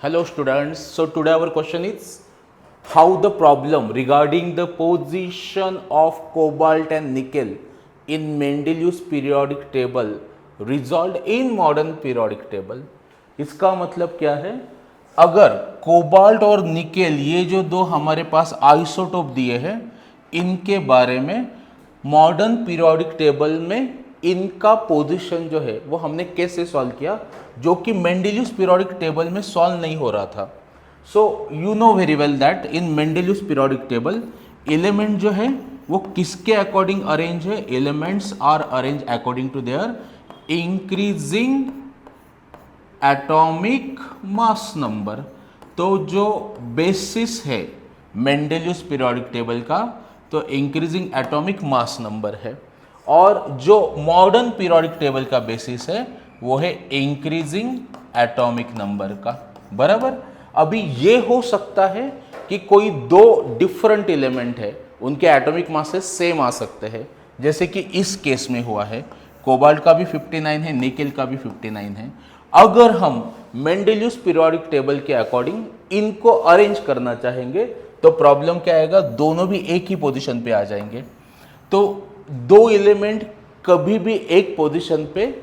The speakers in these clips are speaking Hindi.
Hello students, so today our question is how the problem regarding the position of cobalt and nickel in Mendeleev's periodic table resolved in modern periodic table। इसका मतलब क्या है, अगर कोबाल्ट और निकेल ये जो दो हमारे पास आइसोटोप दिए हैं इनके बारे में मॉडर्न पीरियोडिक टेबल में इनका पोजीशन जो है वो हमने कैसे सॉल्व किया, जो कि मेंडेलियस पीरियोडिक टेबल में सॉल्व नहीं हो रहा था। So you know very well that in Mendeleev's periodic table element जो है वो किसके अकॉर्डिंग अरेंज है, elements are arrange according to their increasing atomic mass number. तो जो बेसिस है मेंडेलियस पीरियोडिक टेबल का तो इंक्रीजिंग एटॉमिक मास नंबर है, और जो मॉडर्न पीरियोडिक टेबल का बेसिस है वो है इंक्रीजिंग एटॉमिक नंबर का। बराबर। अभी ये हो सकता है कि कोई दो डिफरेंट एलिमेंट है उनके एटॉमिक मासेस सेम आ सकते हैं, जैसे कि इस केस में हुआ है, कोबाल्ट का भी 59 है, निकेल का भी 59 है। अगर हम मेंडेलियस पीरियोडिक टेबल के अकॉर्डिंग इनको अरेंज करना चाहेंगे तो प्रॉब्लम क्या आएगा, दोनों भी एक ही पोजीशन पे आ जाएंगे। तो दो एलिमेंट कभी भी एक पोजीशन पे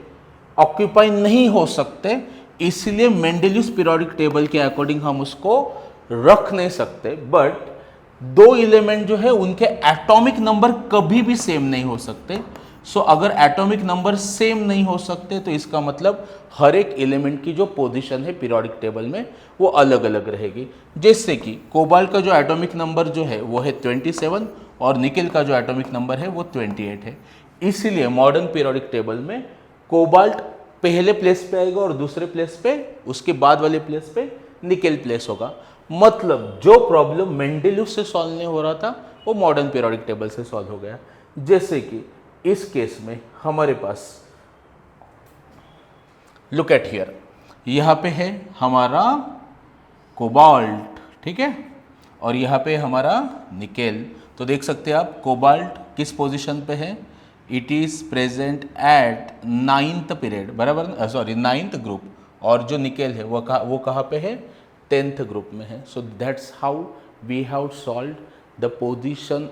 ऑक्यूपाई नहीं हो सकते, इसलिए मेंडेलियस पीरियोडिक टेबल के अकॉर्डिंग हम उसको रख नहीं सकते। बट दो एलिमेंट जो है उनके एटॉमिक नंबर कभी भी सेम नहीं हो सकते। सो अगर एटॉमिक नंबर सेम नहीं हो सकते तो इसका मतलब हर एक एलिमेंट की जो पोजीशन है पीरियोडिक टेबल में वो अलग अलग रहेगी। जैसे कि कोबाल्ट का जो एटॉमिक नंबर जो है वो है 27 और निकेल का जो एटॉमिक नंबर है वो 28 है। इसलिए मॉडर्न पीरियोडिक टेबल में कोबाल्ट पहले प्लेस पे आएगा और दूसरे प्लेस पे, उसके बाद वाले प्लेस पे निकेल प्लेस होगा। मतलब जो प्रॉब्लम मेंडेलियस से सॉल्व नहीं हो रहा था वो मॉडर्न पीरियोडिक टेबल से सॉल्व हो गया। जैसे कि इस केस में हमारे पास लुक एट हियर, यहाँ पे है हमारा कोबाल्ट, ठीक है, और यहाँ पे हमारा निकेल। तो देख सकते हैं आप कोबाल्ट किस पोजीशन पे है, it is present at 9th period, बराबर, सॉरी 9th ग्रुप, और जो निकेल है वो कहाँ पे है, 10th ग्रुप में है। So that's how we have solved the position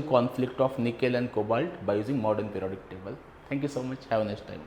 conflict of nickel and cobalt by using modern periodic table. Thank you so much. Have a nice time.